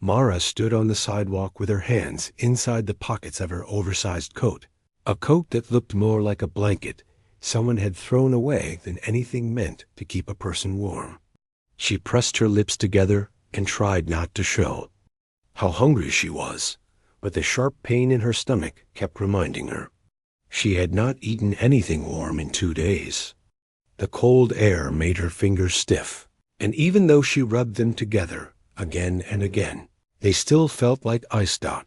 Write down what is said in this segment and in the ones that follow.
Mara stood on the sidewalk with her hands inside the pockets of her oversized coat, a coat that looked more like a blanket someone had thrown away than anything meant to keep a person warm. She pressed her lips together and tried not to show how hungry she was, but the sharp pain in her stomach kept reminding her. She had not eaten anything warm in 2 days. The cold air made her fingers stiff, and even though she rubbed them together again and again, they still felt like ice dot.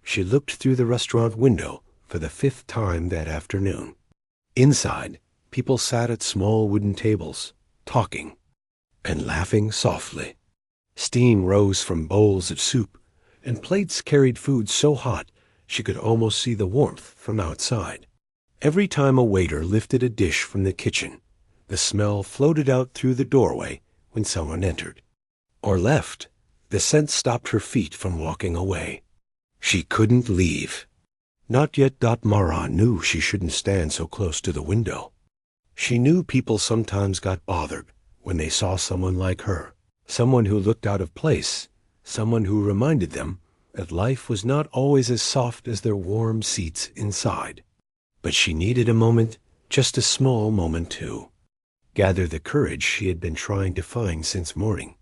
She looked through the restaurant window for the 5th time that afternoon. Inside, people sat at small wooden tables, talking and laughing softly. Steam rose from bowls of soup, and plates carried food so hot she could almost see the warmth from outside. Every time a waiter lifted a dish from the kitchen, the smell floated out through the doorway when someone entered or left. The scent stopped her feet from walking away. She couldn't leave. Not yet. Mara knew she shouldn't stand so close to the window. She knew people sometimes got bothered when they saw someone like her, someone who looked out of place, someone who reminded them that life was not always as soft as their warm seats inside. But she needed a moment, just a small moment to gather the courage she had been trying to find since morning.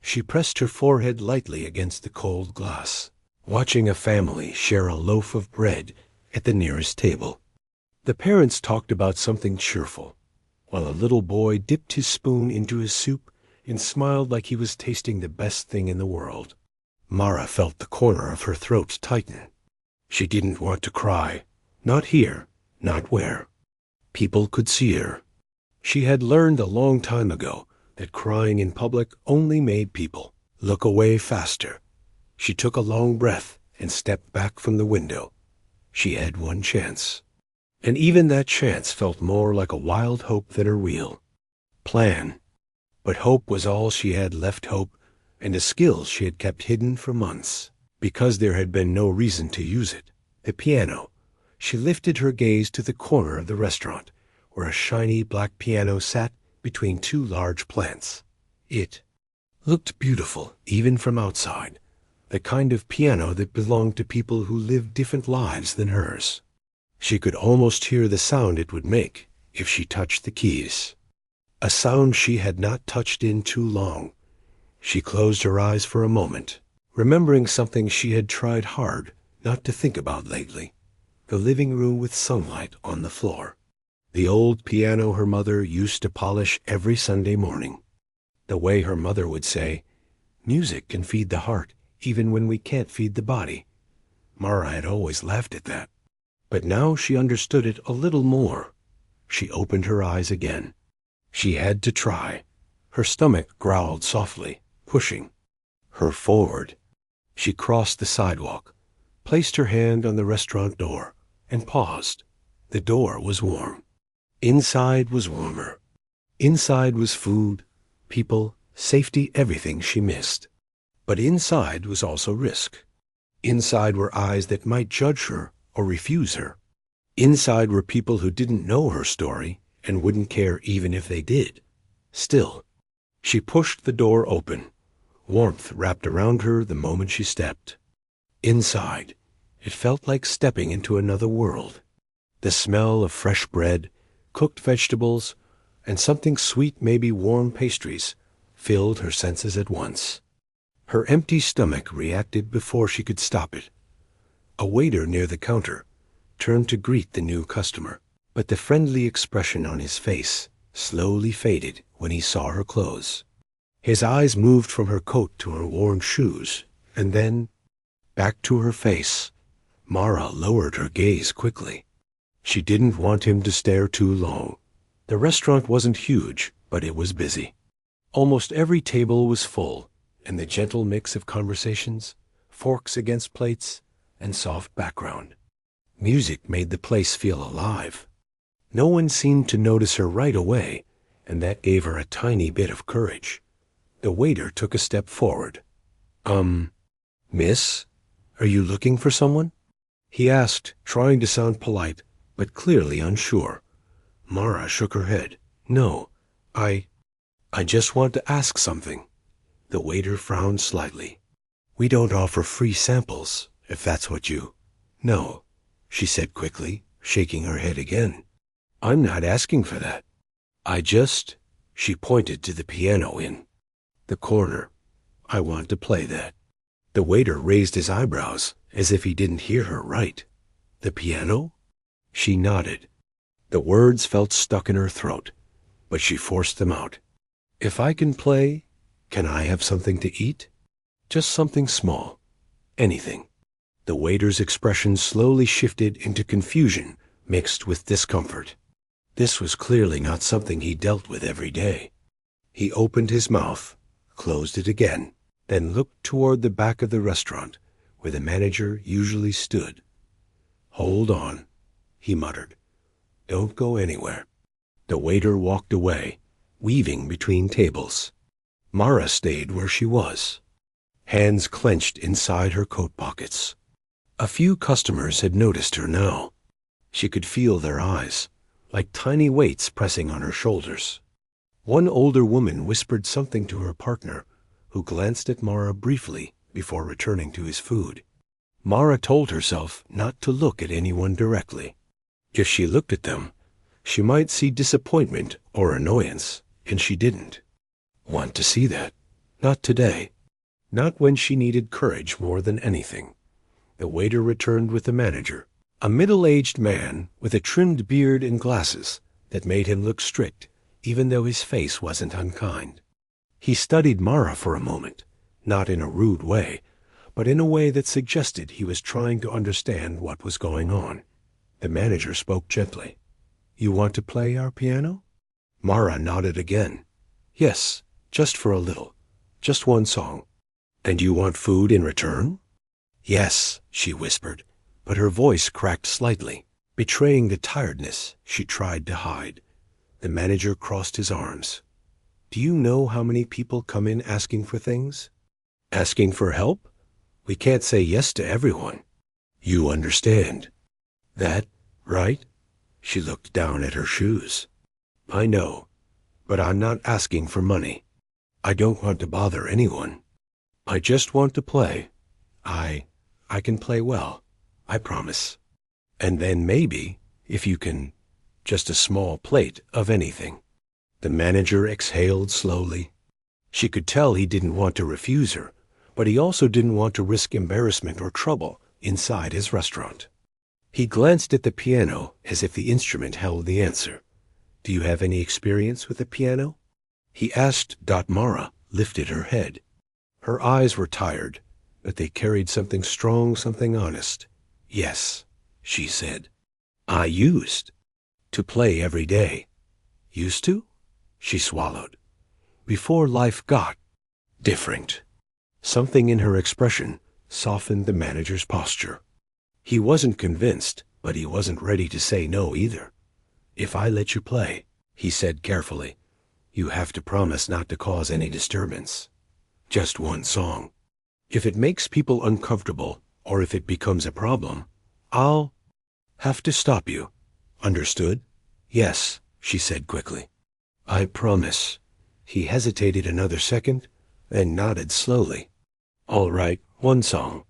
She pressed her forehead lightly against the cold glass, watching a family share a loaf of bread at the nearest table. The parents talked about something cheerful, while a little boy dipped his spoon into his soup and smiled like he was tasting the best thing in the world. Mara felt the corner of her throat tighten. She didn't want to cry. Not here, not where people could see her. She had learned a long time ago that crying in public only made people look away faster. She took a long breath and stepped back from the window. She had one chance, and even that chance felt more like a wild hope than a real plan. But hope was all she had left, hope, and a skill she had kept hidden for months, because there had been no reason to use it. The piano. She lifted her gaze to the corner of the restaurant, where a shiny black piano sat between 2 large plants. It looked beautiful, even from outside, the kind of piano that belonged to people who lived different lives than hers. She could almost hear the sound it would make if she touched the keys, a sound she had not touched in too long. She closed her eyes for a moment, remembering something she had tried hard not to think about lately: the living room with sunlight on the floor, the old piano her mother used to polish every Sunday morning. The way her mother would say, "Music can feed the heart even when we can't feed the body." Mara had always laughed at that, but now she understood it a little more. She opened her eyes again. She had to try. Her stomach growled softly, pushing her forward. She crossed the sidewalk, placed her hand on the restaurant door, and paused. The door was warm. Inside was warmer. Inside was food, people, safety, everything she missed. But inside was also risk. Inside were eyes that might judge her or refuse her. Inside were people who didn't know her story and wouldn't care even if they did. Still, she pushed the door open. Warmth wrapped around her the moment she stepped. Inside, it felt like stepping into another world. The smell of fresh bread, cooked vegetables, and something sweet, maybe warm pastries, filled her senses at once. Her empty stomach reacted before she could stop it. A waiter near the counter turned to greet the new customer, but the friendly expression on his face slowly faded when he saw her clothes. His eyes moved from her coat to her worn shoes, and then back to her face. Mara lowered her gaze quickly. She didn't want him to stare too long. The restaurant wasn't huge, but it was busy. Almost every table was full, and the gentle mix of conversations, forks against plates, and soft background music made the place feel alive. No one seemed to notice her right away, and that gave her a tiny bit of courage. The waiter took a step forward. Miss, are you looking for someone?" he asked, trying to sound polite, but clearly unsure. Mara shook her head. "No, I just want to ask something." The waiter frowned slightly. We don't offer free samples, if that's what you... No, she said quickly, shaking her head again. I'm not asking for that. I just... She pointed to the piano in the corner. I want to play that. The waiter raised his eyebrows, as if he didn't hear her right. The piano? She nodded. The words felt stuck in her throat, but she forced them out. If I can play, can I have something to eat? Just something small. Anything. The waiter's expression slowly shifted into confusion mixed with discomfort. This was clearly not something he dealt with every day. He opened his mouth, closed it again, then looked toward the back of the restaurant, where the manager usually stood. Hold on, he muttered. Don't go anywhere. The waiter walked away, weaving between tables. Mara stayed where she was, hands clenched inside her coat pockets. A few customers had noticed her now. She could feel their eyes, like tiny weights pressing on her shoulders. One older woman whispered something to her partner, who glanced at Mara briefly before returning to his food. Mara told herself not to look at anyone directly. If she looked at them, she might see disappointment or annoyance, and she didn't want to see that. Not today. Not when she needed courage more than anything. The waiter returned with the manager, a middle-aged man with a trimmed beard and glasses that made him look strict, even though his face wasn't unkind. He studied Mara for a moment, not in a rude way, but in a way that suggested he was trying to understand what was going on. The manager spoke gently. You want to play our piano? Mara nodded again. Yes, just for a little. Just one song. And you want food in return? Yes, she whispered, but her voice cracked slightly, betraying the tiredness she tried to hide. The manager crossed his arms. Do you know how many people come in asking for things? Asking for help? We can't say yes to everyone. You understand. That, right? She looked down at her shoes. I know, but I'm not asking for money. I don't want to bother anyone. I just want to play. I can play well, I promise. And then maybe, if you can, just a small plate of anything. The manager exhaled slowly. She could tell he didn't want to refuse her, but he also didn't want to risk embarrassment or trouble inside his restaurant. He glanced at the piano as if the instrument held the answer. Do you have any experience with the piano? He asked. Mara lifted her head. Her eyes were tired, but they carried something strong, something honest. Yes, she said. I used to play every day. Used to? She swallowed. Before life got different. Something in her expression softened the manager's posture. He wasn't convinced, but he wasn't ready to say no either. If I let you play, he said carefully, you have to promise not to cause any disturbance. Just one song. If it makes people uncomfortable, or if it becomes a problem, I'll have to stop you. Understood? Yes, she said quickly. I promise. He hesitated another second, then nodded slowly. All right, one song.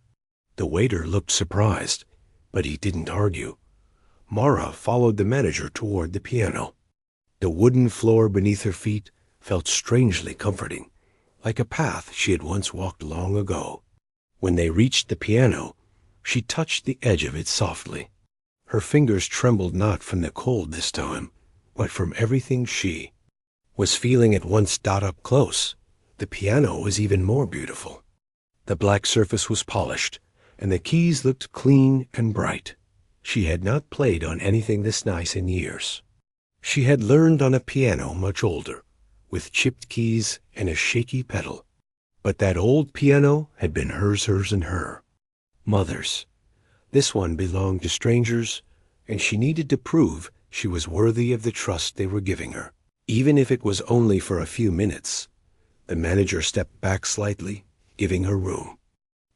The waiter looked surprised, but he didn't argue. Mara followed the manager toward the piano. The wooden floor beneath her feet felt strangely comforting, like a path she had once walked long ago. When they reached the piano, she touched the edge of it softly. Her fingers trembled not from the cold this time, but from everything she was feeling at once. Up close, the piano was even more beautiful. The black surface was polished, and the keys looked clean and bright. She had not played on anything this nice in years. She had learned on a piano much older, with chipped keys and a shaky pedal. But that old piano had been hers, and her mother's. This one belonged to strangers, and she needed to prove she was worthy of the trust they were giving her, even if it was only for a few minutes. The manager stepped back slightly, giving her room.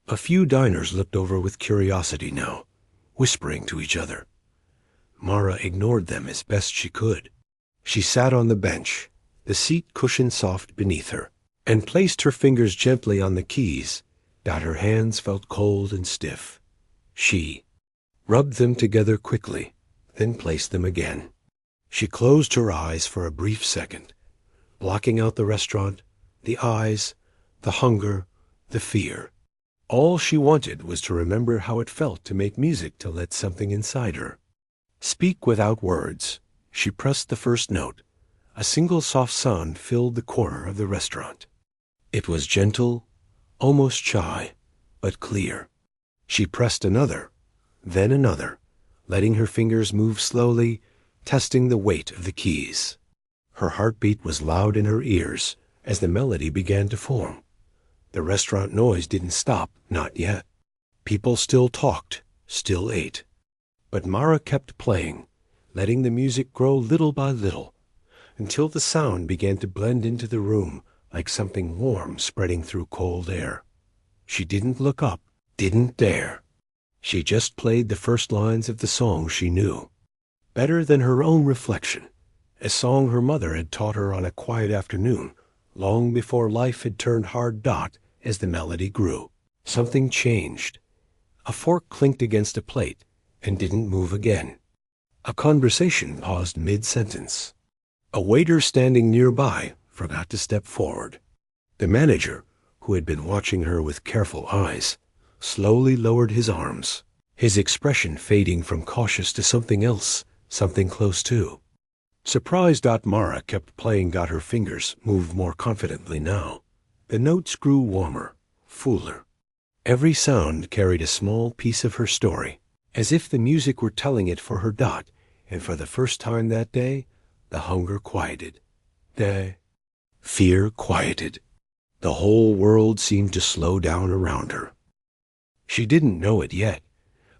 A few diners looked over with curiosity now, whispering to each other. Mara ignored them as best she could. She sat on the bench, the seat cushioned soft beneath her, and placed her fingers gently on the keys, Her hands felt cold and stiff. She rubbed them together quickly, then placed them again. She closed her eyes for a brief second, blocking out the restaurant, the eyes, the hunger, the fear. All she wanted was to remember how it felt to make music to let something inside her speak without words. She pressed the first note. A single soft sound filled the corner of the restaurant. It was gentle, almost shy, but clear. She pressed another, then another, letting her fingers move slowly, testing the weight of the keys. Her heartbeat was loud in her ears as the melody began to form. The restaurant noise didn't stop, not yet. People still talked, still ate. But Mara kept playing, letting the music grow little by little, until the sound began to blend into the room like something warm spreading through cold air. She didn't look up, didn't dare. She just played the first lines of the song she knew, better than her own reflection, a song her mother had taught her on a quiet afternoon, long before life had turned hard dot as the melody grew. Something changed. A fork clinked against a plate and didn't move again. A conversation paused mid-sentence. A waiter standing nearby forgot to step forward. The manager, who had been watching her with careful eyes, slowly lowered his arms, his expression fading from cautious to something else, something close to. Surprised, Mara kept playing. Her fingers moved more confidently now. The notes grew warmer, fuller. Every sound carried a small piece of her story, as if the music were telling it for her. And for the first time that day, the hunger quieted. The fear quieted. The whole world seemed to slow down around her. She didn't know it yet,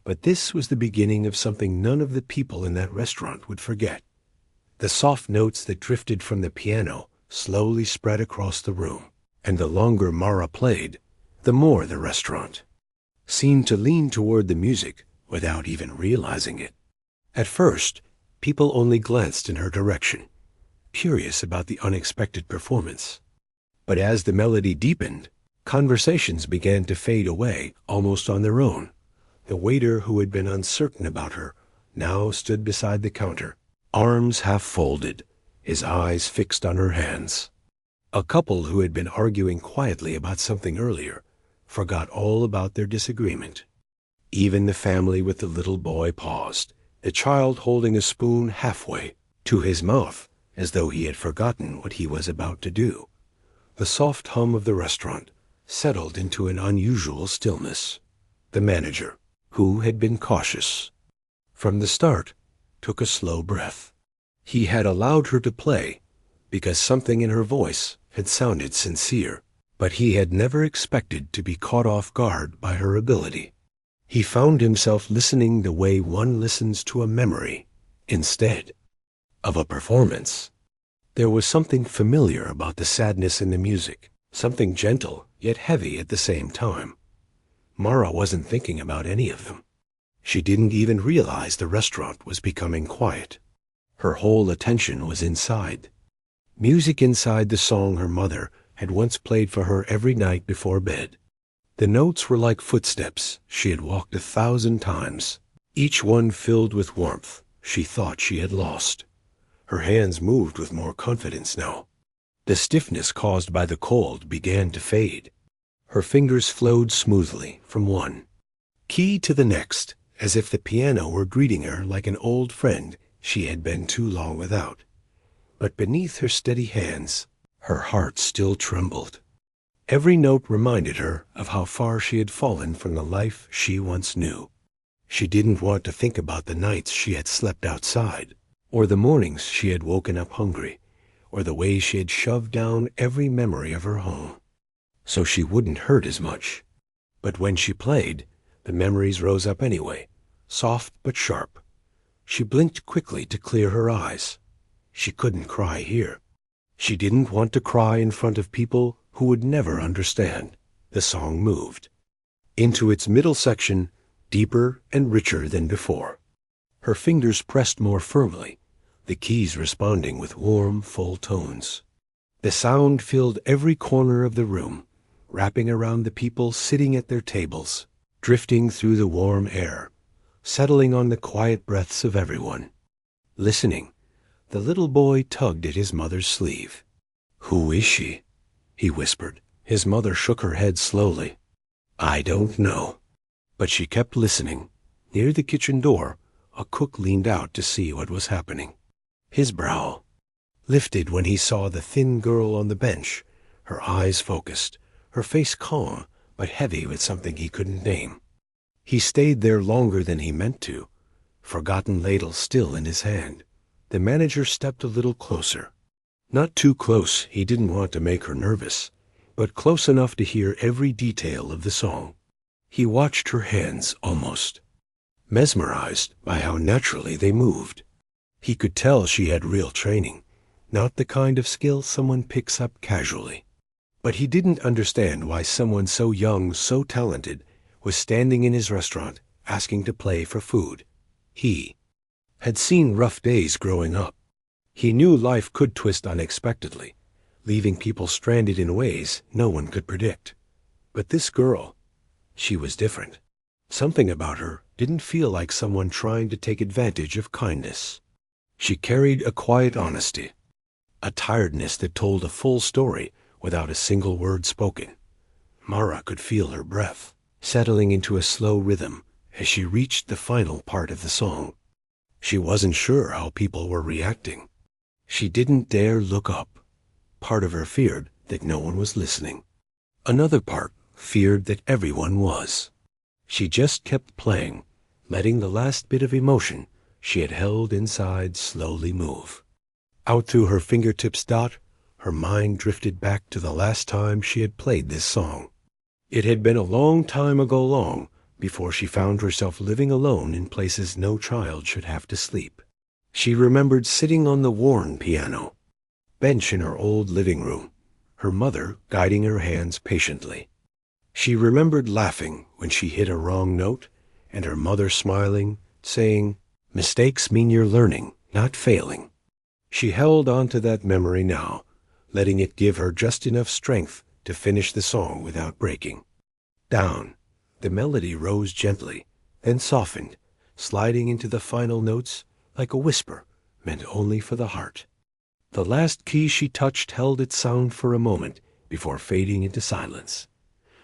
but this was the beginning of something none of the people in that restaurant would forget. The soft notes that drifted from the piano slowly spread across the room, and the longer Mara played, the more the restaurant seemed to lean toward the music without even realizing it. At first, people only glanced in her direction, curious about the unexpected performance. But as the melody deepened, conversations began to fade away almost on their own. The waiter, who had been uncertain about her, now stood beside the counter, arms half folded, his eyes fixed on her hands. A couple who had been arguing quietly about something earlier forgot all about their disagreement. Even the family with the little boy paused, the child holding a spoon halfway to his mouth as though he had forgotten what he was about to do. The soft hum of the restaurant settled into an unusual stillness. The manager, who had been cautious from the start, took a slow breath. He had allowed her to play because something in her voice had sounded sincere, but he had never expected to be caught off guard by her ability. He found himself listening the way one listens to a memory instead of a performance. There was something familiar about the sadness in the music, something gentle yet heavy at the same time. Mara wasn't thinking about any of them. She didn't even realize the restaurant was becoming quiet. Her whole attention was inside. Music inside the song her mother had once played for her every night before bed. The notes were like footsteps she had walked 1,000 times, each one filled with warmth she thought she had lost. Her hands moved with more confidence now. The stiffness caused by the cold began to fade. Her fingers flowed smoothly from one key to the next, as if the piano were greeting her like an old friend she had been too long without. But beneath her steady hands, her heart still trembled. Every note reminded her of how far she had fallen from the life she once knew. She didn't want to think about the nights she had slept outside, or the mornings she had woken up hungry, or the way she had shoved down every memory of her home, so she wouldn't hurt as much. But when she played, the memories rose up anyway, soft but sharp. She blinked quickly to clear her eyes. She couldn't cry here. She didn't want to cry in front of people who would never understand. The song moved into its middle section, deeper and richer than before. Her fingers pressed more firmly, the keys responding with warm, full tones. The sound filled every corner of the room, wrapping around the people sitting at their tables, drifting through the warm air, settling on the quiet breaths of everyone. Listening, the little boy tugged at his mother's sleeve. "Who is she?" he whispered. His mother shook her head slowly. "I don't know." But she kept listening. Near the kitchen door, a cook leaned out to see what was happening. His brow lifted when he saw the thin girl on the bench, her eyes focused, her face calm but heavy with something he couldn't name. He stayed there longer than he meant to, forgotten ladle still in his hand. The manager stepped a little closer. Not too close, he didn't want to make her nervous, but close enough to hear every detail of the song. He watched her hands almost, mesmerized by how naturally they moved. He could tell she had real training, not the kind of skill someone picks up casually. But he didn't understand why someone so young, so talented, was standing in his restaurant asking to play for food. He had seen rough days growing up. He knew life could twist unexpectedly, leaving people stranded in ways no one could predict. But this girl, she was different. Something about her didn't feel like someone trying to take advantage of kindness. She carried a quiet honesty, a tiredness that told a full story without a single word spoken. Mara could feel her breath settling into a slow rhythm as she reached the final part of the song. She wasn't sure how people were reacting. She didn't dare look up. Part of her feared that no one was listening. Another part feared that everyone was. She just kept playing, letting the last bit of emotion she had held inside slowly move. Out through her fingertips' dot, her mind drifted back to the last time she had played this song. It had been a long time ago, long before she found herself living alone in places no child should have to sleep. She remembered sitting on the worn piano bench in her old living room, her mother guiding her hands patiently. She remembered laughing when she hit a wrong note, and her mother smiling, saying, "Mistakes mean you're learning, not failing." She held on to that memory now, letting it give her just enough strength to finish the song without breaking. Down, the melody rose gently, then softened, sliding into the final notes like a whisper meant only for the heart. The last key she touched held its sound for a moment before fading into silence.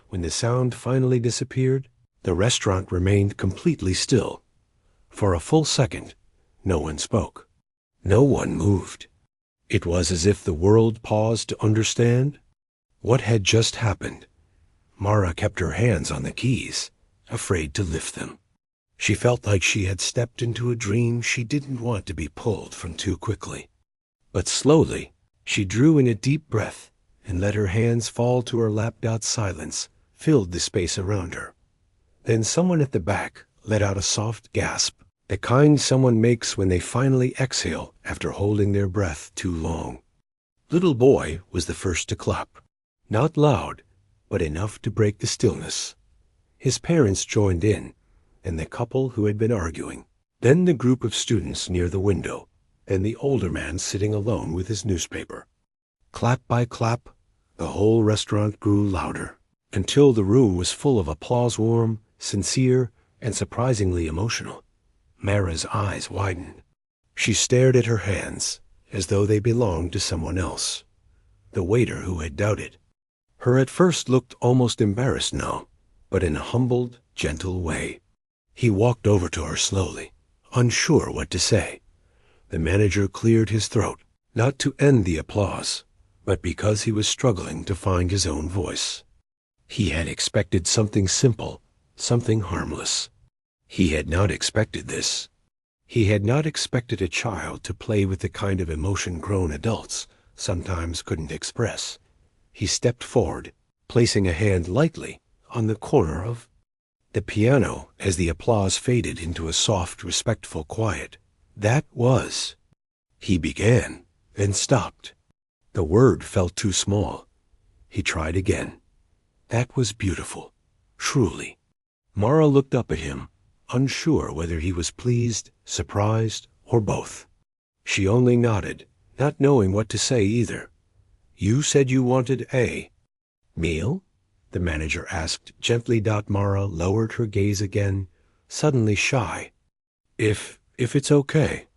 When the sound finally disappeared, the restaurant remained completely still. For a full second, no one spoke. No one moved. It was as if the world paused to understand what had just happened. Mara kept her hands on the keys, afraid to lift them. She felt like she had stepped into a dream she didn't want to be pulled from too quickly. But slowly, she drew in a deep breath and let her hands fall to her lapped-out silence, filled the space around her. Then someone at the back let out a soft gasp, the kind someone makes when they finally exhale after holding their breath too long. Little Boy was the first to clap. Not loud, but enough to break the stillness. His parents joined in, and the couple who had been arguing. Then the group of students near the window, and the older man sitting alone with his newspaper. Clap by clap, the whole restaurant grew louder, until the room was full of applause, warm, sincere, and surprisingly emotional. Mara's eyes widened. She stared at her hands, as though they belonged to someone else. The waiter who had doubted her at first looked almost embarrassed now, but in a humbled, gentle way. He walked over to her slowly, unsure what to say. The manager cleared his throat, not to end the applause, but because he was struggling to find his own voice. He had expected something simple, something harmless. He had not expected this. He had not expected a child to play with the kind of emotion grown adults sometimes couldn't express. He stepped forward, placing a hand lightly on the corner of the piano as the applause faded into a soft, respectful quiet. That was. He began, then stopped. The word felt too small. He tried again. That was beautiful, truly. Mara looked up at him, unsure whether he was pleased, surprised, or both. She only nodded, not knowing what to say either. "You said you wanted a meal?" the manager asked gently. Mara lowered her gaze again, suddenly shy. If it's okay.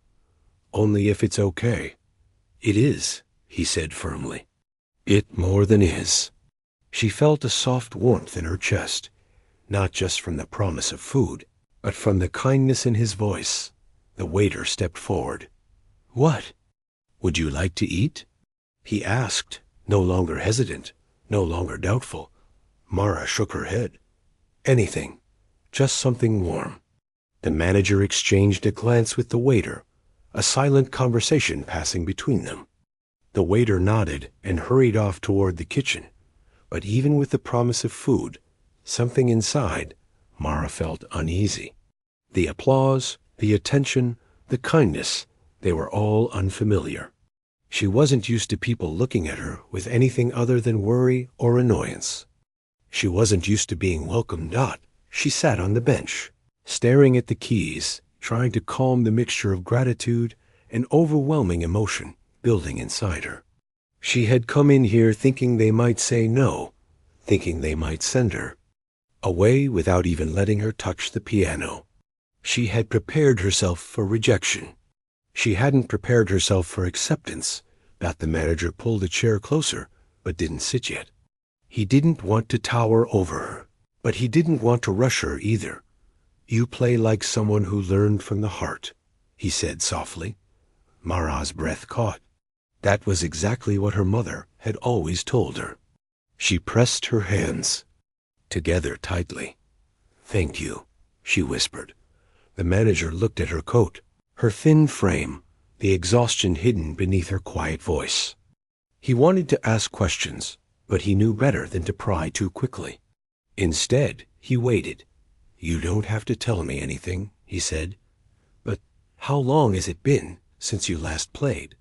Only if it's okay. It is, he said firmly. It more than is. She felt a soft warmth in her chest, not just from the promise of food, but from the kindness in his voice. The waiter stepped forward. What? Would you like to eat? He asked, no longer hesitant, no longer doubtful. Mara shook her head. Anything. Just something warm. The manager exchanged a glance with the waiter, a silent conversation passing between them. The waiter nodded and hurried off toward the kitchen, but even with the promise of food, something inside, Mara felt uneasy. The applause, the attention, the kindness, they were all unfamiliar. She wasn't used to people looking at her with anything other than worry or annoyance. She wasn't used to being welcomed. She sat on the bench, staring at the keys, trying to calm the mixture of gratitude and overwhelming emotion building inside her. She had come in here thinking they might say no, thinking they might send her away without even letting her touch the piano. She had prepared herself for rejection. She hadn't prepared herself for acceptance. The manager pulled a chair closer, but didn't sit yet. He didn't want to tower over her, but he didn't want to rush her either. You play like someone who learned from the heart, he said softly. Mara's breath caught. That was exactly what her mother had always told her. She pressed her hands together tightly. Thank you, she whispered. The manager looked at her coat, her thin frame, the exhaustion hidden beneath her quiet voice. He wanted to ask questions, but he knew better than to pry too quickly. Instead, he waited. You don't have to tell me anything, he said. But how long has it been since you last played?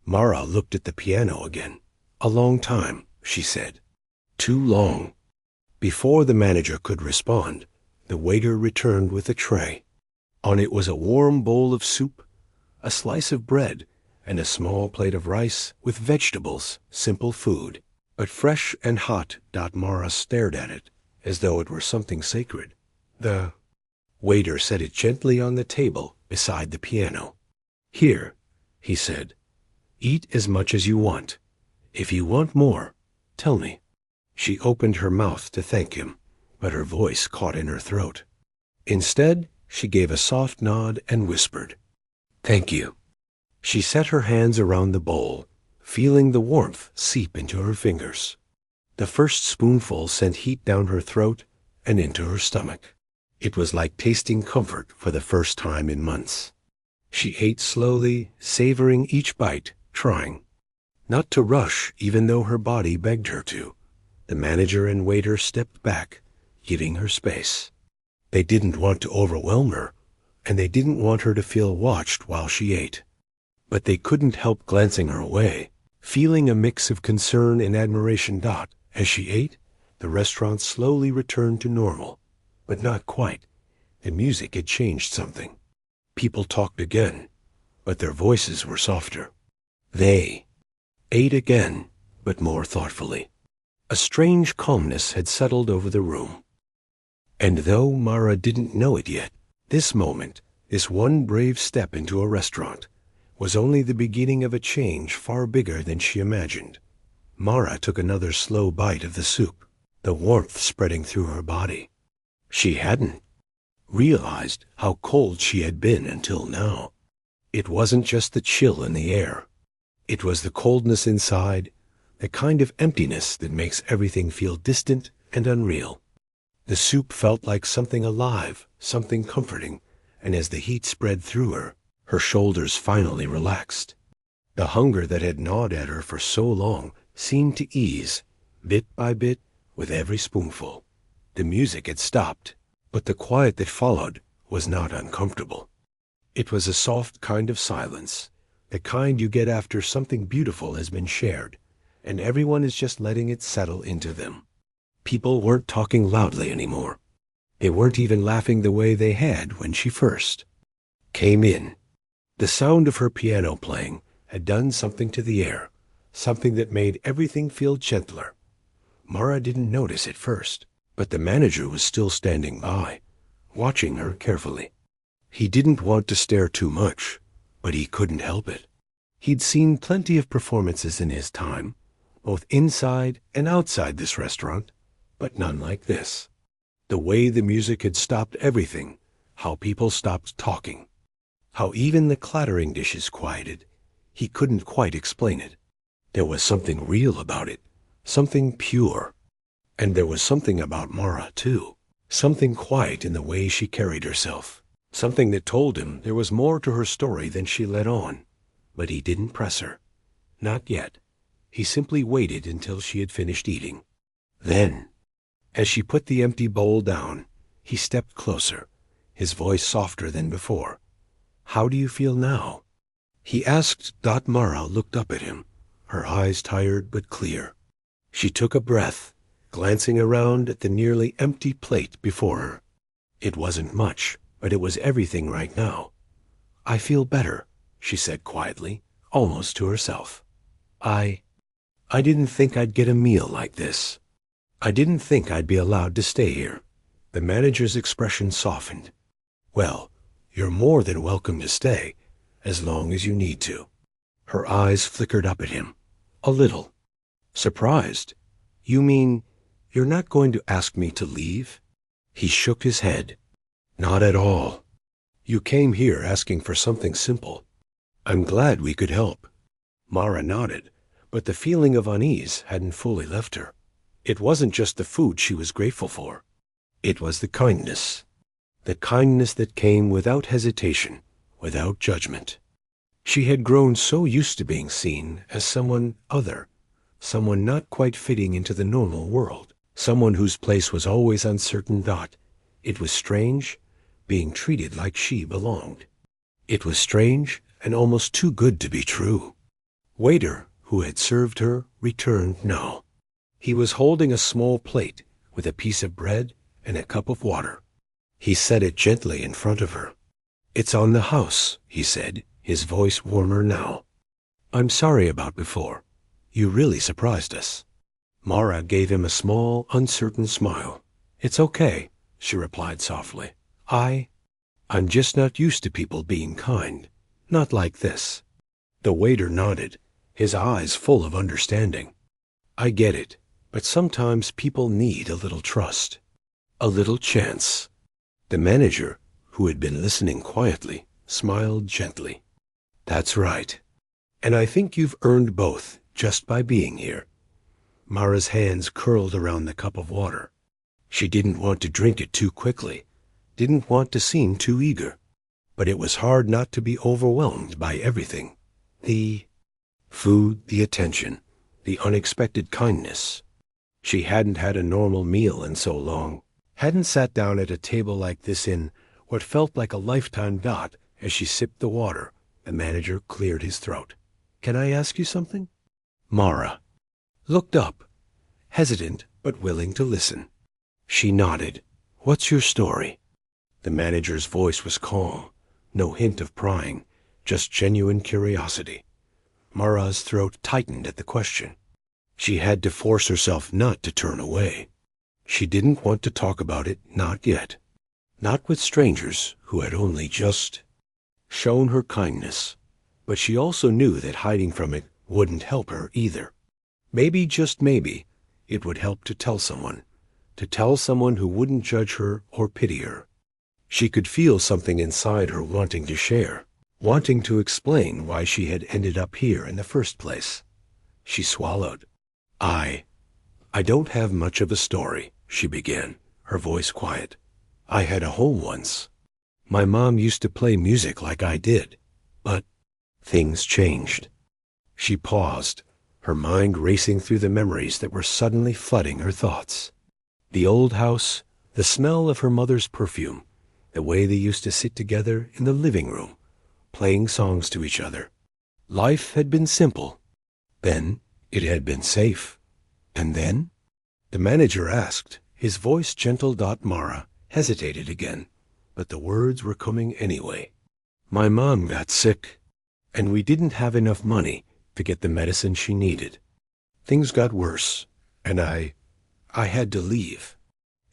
Mara looked at the piano again. A long time, she said. Too long. Before the manager could respond, the waiter returned with a tray. On it was a warm bowl of soup, a slice of bread, and a small plate of rice with vegetables, simple food, but fresh and hot. Mara stared at it as though it were something sacred. The waiter set it gently on the table beside the piano. Here, he said, eat as much as you want. If you want more, tell me. She opened her mouth to thank him, but her voice caught in her throat. Instead, she gave a soft nod and whispered, Thank you. She set her hands around the bowl, feeling the warmth seep into her fingers. The first spoonful sent heat down her throat and into her stomach. It was like tasting comfort for the first time in months. She ate slowly, savoring each bite, trying not to rush even though her body begged her to. The manager and waiter stepped back, giving her space. They didn't want to overwhelm her, and they didn't want her to feel watched while she ate. But they couldn't help glancing her away, feeling a mix of concern and admiration. As she ate, the restaurant slowly returned to normal, but not quite. The music had changed something. People talked again, but their voices were softer. They ate again, but more thoughtfully. A strange calmness had settled over the room. And though Mara didn't know it yet, this moment, this one brave step into a restaurant, was only the beginning of a change far bigger than she imagined. Mara took another slow bite of the soup, the warmth spreading through her body. She hadn't realized how cold she had been until now. It wasn't just the chill in the air. It was the coldness inside, the kind of emptiness that makes everything feel distant and unreal. The soup felt like something alive, something comforting, and as the heat spread through her, her shoulders finally relaxed. The hunger that had gnawed at her for so long seemed to ease, bit by bit, with every spoonful. The music had stopped, but the quiet that followed was not uncomfortable. It was a soft kind of silence, the kind you get after something beautiful has been shared, and everyone is just letting it settle into them. People weren't talking loudly anymore. They weren't even laughing the way they had when she first came in. The sound of her piano playing had done something to the air, something that made everything feel gentler. Mara didn't notice at first, but the manager was still standing by, watching her carefully. He didn't want to stare too much, but he couldn't help it. He'd seen plenty of performances in his time, both inside and outside this restaurant, but none like this. The way the music had stopped everything, how people stopped talking, how even the clattering dishes quieted. He couldn't quite explain it. There was something real about it, something pure. And there was something about Mara, too, something quiet in the way she carried herself, something that told him there was more to her story than she let on. But he didn't press her. Not yet. He simply waited until she had finished eating. Then, as she put the empty bowl down, he stepped closer, his voice softer than before. "How do you feel now?" he asked. Mara looked up at him, her eyes tired but clear. She took a breath, glancing around at the nearly empty plate before her. It wasn't much, but it was everything right now. "I feel better," she said quietly, almost to herself. I didn't think I'd get a meal like this. I didn't think I'd be allowed to stay here." The manager's expression softened. "Well, you're more than welcome to stay, as long as you need to." Her eyes flickered up at him, a little. Surprised. "You mean you're not going to ask me to leave?" He shook his head. "Not at all. You came here asking for something simple. I'm glad we could help." Mara nodded, but the feeling of unease hadn't fully left her. It wasn't just the food she was grateful for. It was the kindness that came without hesitation, without judgment. She had grown so used to being seen as someone other, someone not quite fitting into the normal world, someone whose place was always uncertain. It was strange, being treated like she belonged. It was strange and almost too good to be true. Waiter, who had served her, returned now. He was holding a small plate with a piece of bread and a cup of water. He set it gently in front of her. "It's on the house," he said, his voice warmer now. "I'm sorry about before. You really surprised us." Mara gave him a small, uncertain smile. "It's okay," she replied softly. I'm just not used to people being kind. Not like this." The waiter nodded, his eyes full of understanding. "I get it, but sometimes people need a little trust, a little chance." The manager, who had been listening quietly, smiled gently. "That's right. And I think you've earned both just by being here." Mara's hands curled around the cup of water. She didn't want to drink it too quickly, didn't want to seem too eager. But it was hard not to be overwhelmed by everything. The food, the attention, the unexpected kindness. She hadn't had a normal meal in so long, hadn't sat down at a table like this in what felt like a lifetime. As she sipped the water, the manager cleared his throat. "Can I ask you something?" Mara looked up, hesitant but willing to listen. She nodded. "What's your story?" The manager's voice was calm, no hint of prying, just genuine curiosity. Mara's throat tightened at the question. She had to force herself not to turn away. She didn't want to talk about it, not yet. Not with strangers who had only just shown her kindness. But she also knew that hiding from it wouldn't help her either. Maybe, just maybe, it would help to tell someone who wouldn't judge her or pity her. She could feel something inside her wanting to share, wanting to explain why she had ended up here in the first place. She swallowed. I don't have much of a story," she began, her voice quiet. "I had a home once. My mom used to play music like I did, but things changed." She paused, her mind racing through the memories that were suddenly flooding her thoughts. The old house, the smell of her mother's perfume, the way they used to sit together in the living room, playing songs to each other. Life had been simple. Then it had been safe. And then? The manager asked, his voice gentle. Mara hesitated again, but the words were coming anyway. "My mom got sick, and we didn't have enough money to get the medicine she needed. Things got worse, and I had to leave.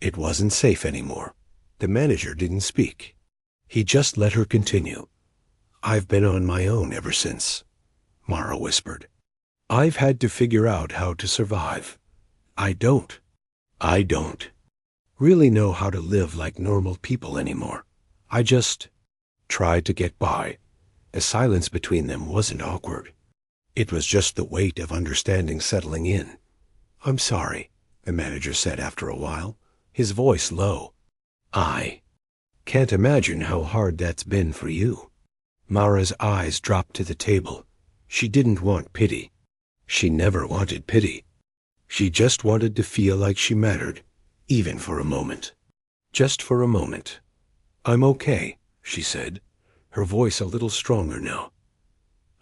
It wasn't safe anymore. The manager didn't speak. He just let her continue. I've been on my own ever since, Mara whispered. I've had to figure out how to survive. I don't really know how to live like normal people anymore. I just tried to get by. The silence between them wasn't awkward. It was just the weight of understanding settling in. I'm sorry, the manager said after a while, his voice low. I can't imagine how hard that's been for you. Mara's eyes dropped to the table. She didn't want pity. She never wanted pity. She just wanted to feel like she mattered, even for a moment. Just for a moment. I'm okay, she said, her voice a little stronger now.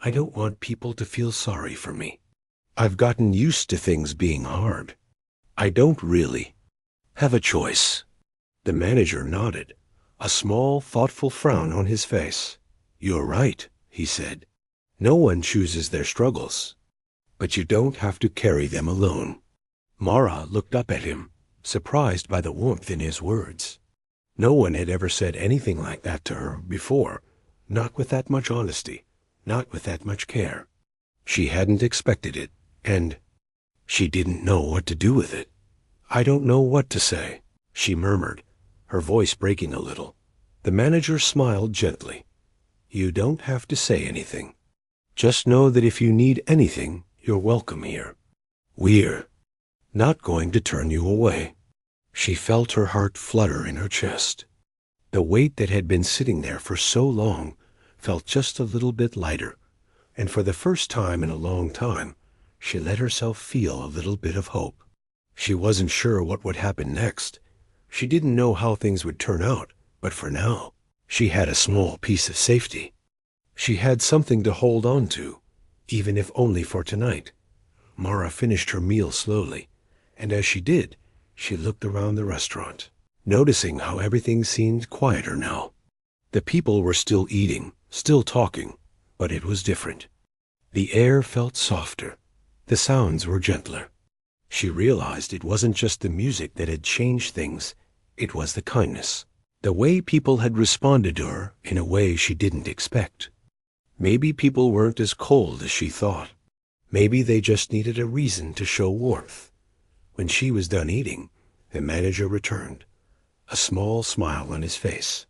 I don't want people to feel sorry for me. I've gotten used to things being hard. I don't really have a choice. The manager nodded, a small, thoughtful frown on his face. You're right, he said. No one chooses their struggles. But you don't have to carry them alone. Mara looked up at him, surprised by the warmth in his words. No one had ever said anything like that to her before, not with that much honesty, not with that much care. She hadn't expected it, and she didn't know what to do with it. I don't know what to say, she murmured, her voice breaking a little. The manager smiled gently. You don't have to say anything. Just know that if you need anything, you're welcome here. We're not going to turn you away. She felt her heart flutter in her chest. The weight that had been sitting there for so long felt just a little bit lighter, and for the first time in a long time, she let herself feel a little bit of hope. She wasn't sure what would happen next. She didn't know how things would turn out, but for now, she had a small piece of safety. She had something to hold on to, even if only for tonight. Mara finished her meal slowly, and as she did, she looked around the restaurant, noticing how everything seemed quieter now. The people were still eating, still talking, but it was different. The air felt softer. The sounds were gentler. She realized it wasn't just the music that had changed things, it was the kindness. The way people had responded to her in a way she didn't expect. Maybe people weren't as cold as she thought. Maybe they just needed a reason to show warmth. When she was done eating, the manager returned, a small smile on his face.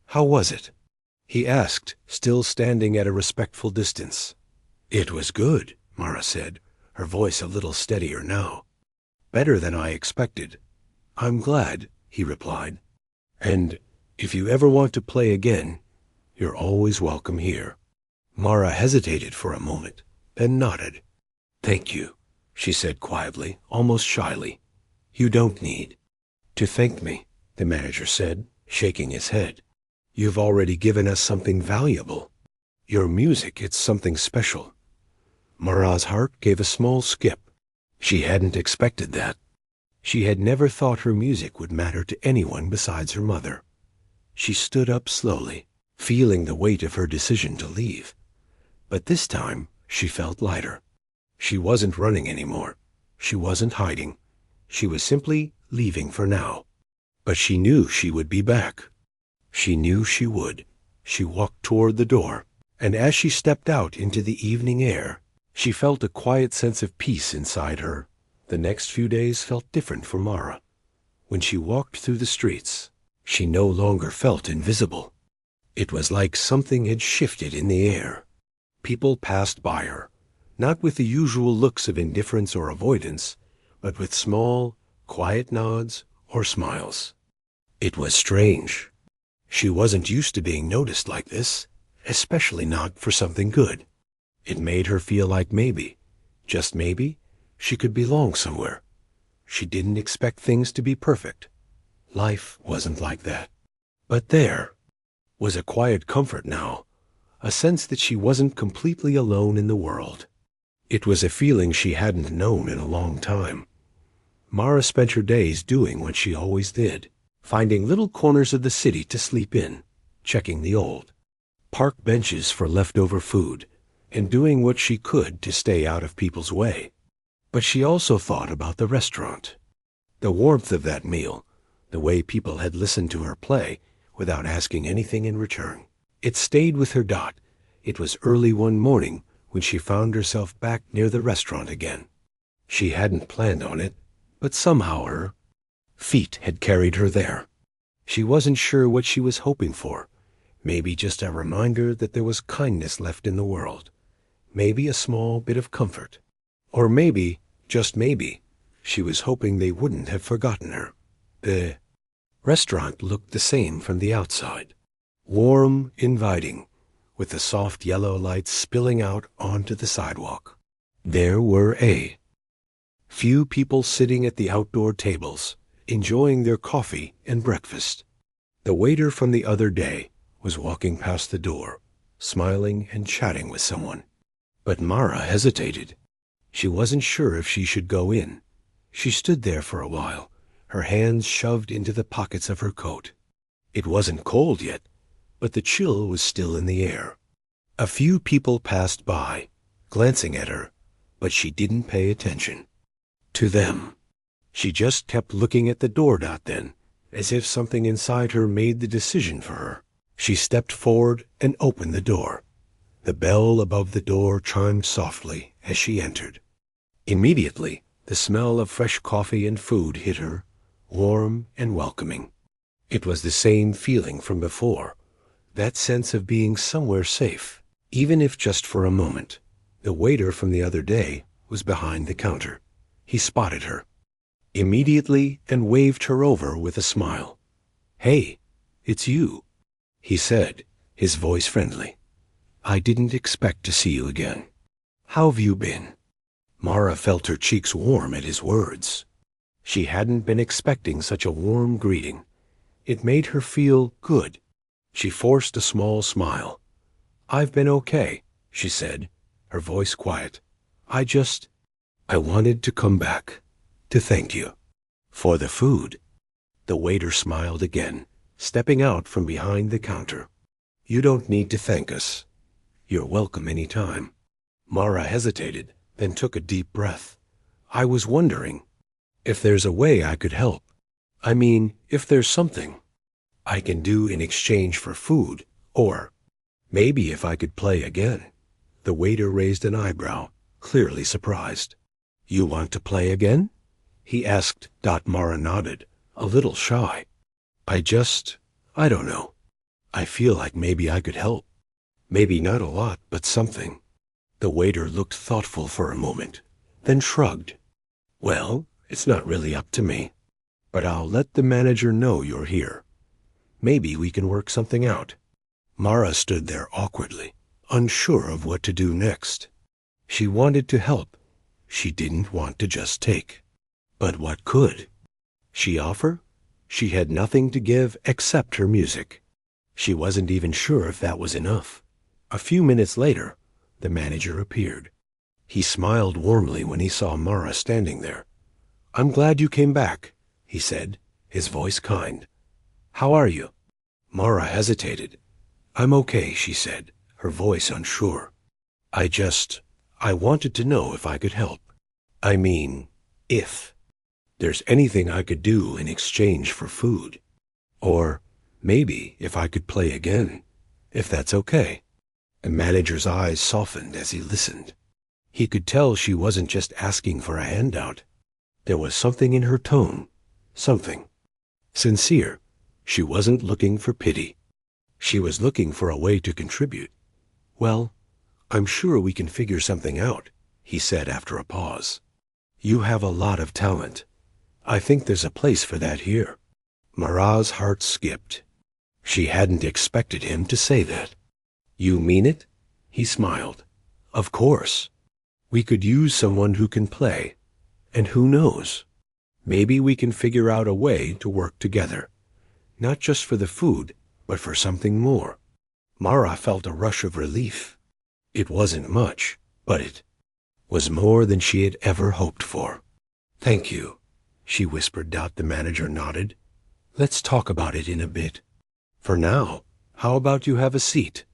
How was it? He asked, still standing at a respectful distance. It was good, Mara said, her voice a little steadier now. Better than I expected. I'm glad, he replied. And if you ever want to play again, you're always welcome here. Mara hesitated for a moment, then nodded. Thank you, she said quietly, almost shyly. You don't need to thank me, the manager said, shaking his head. You've already given us something valuable. Your music, it's something special. Mara's heart gave a small skip. She hadn't expected that. She had never thought her music would matter to anyone besides her mother. She stood up slowly, feeling the weight of her decision to leave. But this time, she felt lighter. She wasn't running anymore. She wasn't hiding. She was simply leaving for now. But she knew she would be back. She knew she would. She walked toward the door, and as she stepped out into the evening air, she felt a quiet sense of peace inside her. The next few days felt different for Mara. When she walked through the streets, she no longer felt invisible. It was like something had shifted in the air. People passed by her, not with the usual looks of indifference or avoidance, but with small, quiet nods or smiles. It was strange. She wasn't used to being noticed like this, especially not for something good. It made her feel like maybe, just maybe, she could belong somewhere. She didn't expect things to be perfect. Life wasn't like that. But there was a quiet comfort now, a sense that she wasn't completely alone in the world. It was a feeling she hadn't known in a long time. Mara spent her days doing what she always did, finding little corners of the city to sleep in, checking the old park benches for leftover food, and doing what she could to stay out of people's way. But she also thought about the restaurant. The warmth of that meal, the way people had listened to her play without asking anything in return. It stayed with her. It was early one morning when she found herself back near the restaurant again. She hadn't planned on it, but somehow her feet had carried her there. She wasn't sure what she was hoping for. Maybe just a reminder that there was kindness left in the world. Maybe a small bit of comfort. Or maybe, just maybe, she was hoping they wouldn't have forgotten her. The restaurant looked the same from the outside. Warm, inviting, with the soft yellow lights spilling out onto the sidewalk. There were a few people sitting at the outdoor tables, enjoying their coffee and breakfast. The waiter from the other day was walking past the door, smiling and chatting with someone. But Mara hesitated. She wasn't sure if she should go in. She stood there for a while, her hands shoved into the pockets of her coat. It wasn't cold yet, but the chill was still in the air. A few people passed by, glancing at her, but she didn't pay attention to them. She just kept looking at the door. Then, as if something inside her made the decision for her, she stepped forward and opened the door. The bell above the door chimed softly as she entered. Immediately, the smell of fresh coffee and food hit her, warm and welcoming. It was the same feeling from before, that sense of being somewhere safe, even if just for a moment. The waiter from the other day was behind the counter. He spotted her immediately and waved her over with a smile. "Hey, it's you," he said, his voice friendly. "I didn't expect to see you again. How have you been?" Mara felt her cheeks warm at his words. She hadn't been expecting such a warm greeting. It made her feel good. She forced a small smile. "I've been okay," she said, her voice quiet. I wanted to come back to thank you for the food." The waiter smiled again, stepping out from behind the counter. "You don't need to thank us. You're welcome any time." Mara hesitated, then took a deep breath. "I was wondering if there's a way I could help. I mean, if there's something I can do in exchange for food, or maybe if I could play again." The waiter raised an eyebrow, clearly surprised. "You want to play again?" he asked. Mara nodded, a little shy. I don't know. I feel like maybe I could help. Maybe not a lot, but something." The waiter looked thoughtful for a moment, then shrugged. "Well, it's not really up to me, but I'll let the manager know you're here. Maybe we can work something out." Mara stood there awkwardly, unsure of what to do next. She wanted to help. She didn't want to just take. But what could she offer? She had nothing to give except her music. She wasn't even sure if that was enough. A few minutes later, the manager appeared. He smiled warmly when he saw Mara standing there. "I'm glad you came back," he said, his voice kind. "How are you?" Mara hesitated. "I'm okay," she said, her voice unsure. I wanted to know if I could help. I mean, if there's anything I could do in exchange for food. Or maybe if I could play again, if that's okay." The manager's eyes softened as he listened. He could tell she wasn't just asking for a handout. There was something in her tone, something sincere. She wasn't looking for pity. She was looking for a way to contribute. "Well, I'm sure we can figure something out," he said after a pause. "You have a lot of talent. I think there's a place for that here." Mara's heart skipped. She hadn't expected him to say that. "You mean it?" He smiled. "Of course. We could use someone who can play. And who knows? Maybe we can figure out a way to work together. Not just for the food, but for something more." Mara felt a rush of relief. It wasn't much, but it was more than she had ever hoped for. "Thank you," she whispered. The manager nodded. "Let's talk about it in a bit. For now, how about you have a seat?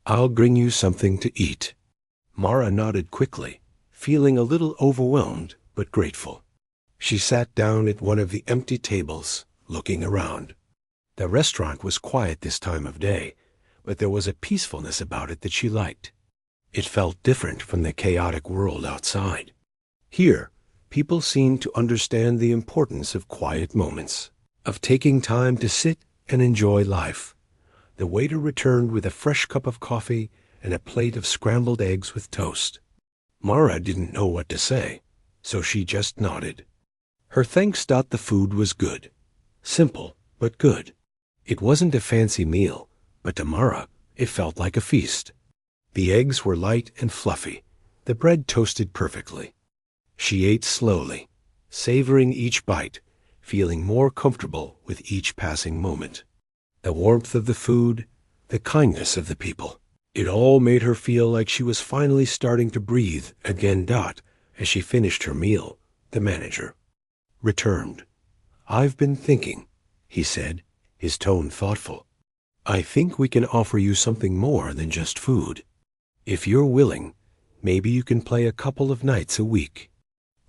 I'll bring you something to eat." Mara nodded quickly, feeling a little overwhelmed but grateful. She sat down at one of the empty tables, looking around. The restaurant was quiet this time of day, but there was a peacefulness about it that she liked. It felt different from the chaotic world outside. Here, people seemed to understand the importance of quiet moments, of taking time to sit and enjoy life. The waiter returned with a fresh cup of coffee and a plate of scrambled eggs with toast. Mara didn't know what to say, so she just nodded. Her thanks. The food was good. Simple, but good. It wasn't a fancy meal, but to Mara, it felt like a feast. The eggs were light and fluffy, the bread toasted perfectly. She ate slowly, savoring each bite, feeling more comfortable with each passing moment. The warmth of the food, the kindness of the people, it all made her feel like she was finally starting to breathe again. As she finished her meal, the manager returned. "I've been thinking," he said, his tone thoughtful. "I think we can offer you something more than just food. If you're willing, maybe you can play a couple of nights a week.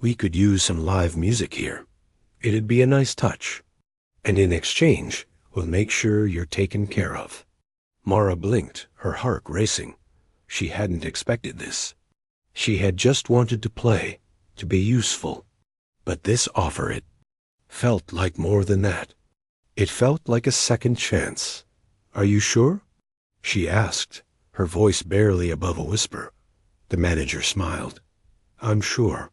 We could use some live music here. It'd be a nice touch. And in exchange, we'll make sure you're taken care of." Mara blinked, her heart racing. She hadn't expected this. She had just wanted to play, to be useful. But this offer, it felt like more than that. It felt like a second chance. "Are you sure?" she asked, her voice barely above a whisper. The manager smiled. "I'm sure.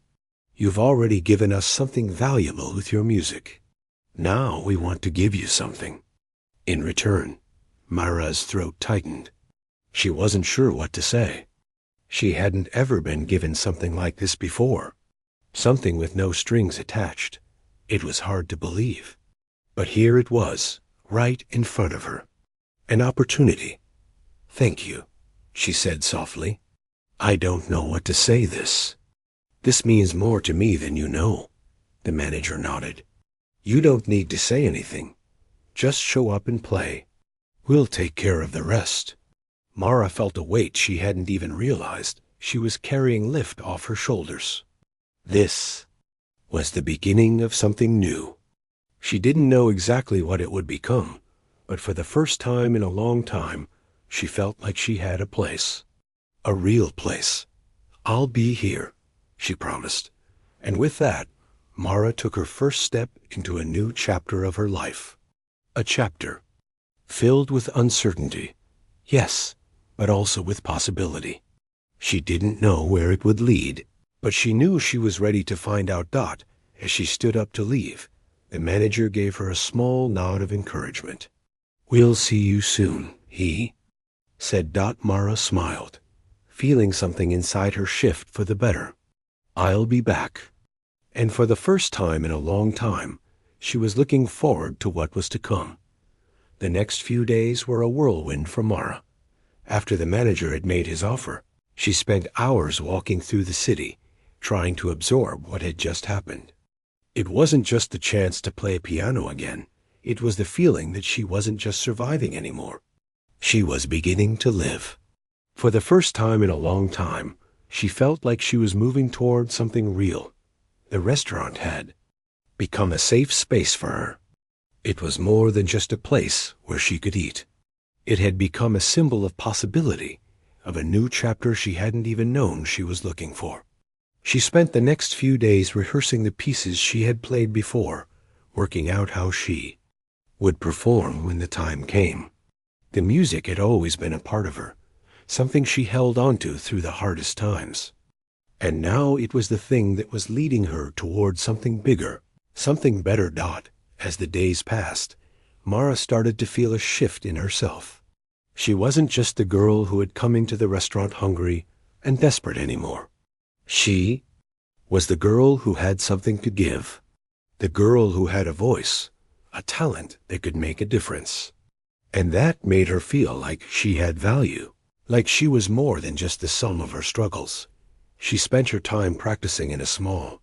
You've already given us something valuable with your music. Now we want to give you something." In return, Mara's throat tightened. She wasn't sure what to say. She hadn't ever been given something like this before. Something with no strings attached. It was hard to believe. But here it was, right in front of her. An opportunity. "Thank you," she said softly. "I don't know what to say this. This means more to me than you know." The manager nodded. "You don't need to say anything. Just show up and play. We'll take care of the rest." Mara felt a weight she hadn't even realized she was carrying lift off her shoulders. This was the beginning of something new. She didn't know exactly what it would become, but for the first time in a long time, she felt like she had a place. A real place. "I'll be here," she promised. And with that, Mara took her first step into a new chapter of her life. A chapter filled with uncertainty, yes, but also with possibility. She didn't know where it would lead, but she knew she was ready to find out. As she stood up to leave, the manager gave her a small nod of encouragement. "We'll see you soon," he said. Mara smiled, feeling something inside her shift for the better. "I'll be back." And for the first time in a long time, she was looking forward to what was to come. The next few days were a whirlwind for Mara. After the manager had made his offer, she spent hours walking through the city, trying to absorb what had just happened. It wasn't just the chance to play piano again. It was the feeling that she wasn't just surviving anymore. She was beginning to live. For the first time in a long time, she felt like she was moving toward something real. The restaurant had become a safe space for her. It was more than just a place where she could eat. It had become a symbol of possibility, of a new chapter she hadn't even known she was looking for. She spent the next few days rehearsing the pieces she had played before, working out how she would perform when the time came. The music had always been a part of her, something she held onto through the hardest times. And now it was the thing that was leading her toward something bigger, something better. As the days passed, Mara started to feel a shift in herself. She wasn't just the girl who had come into the restaurant hungry and desperate anymore. She was the girl who had something to give, the girl who had a voice, a talent that could make a difference. And that made her feel like she had value, like she was more than just the sum of her struggles. She spent her time practicing in a small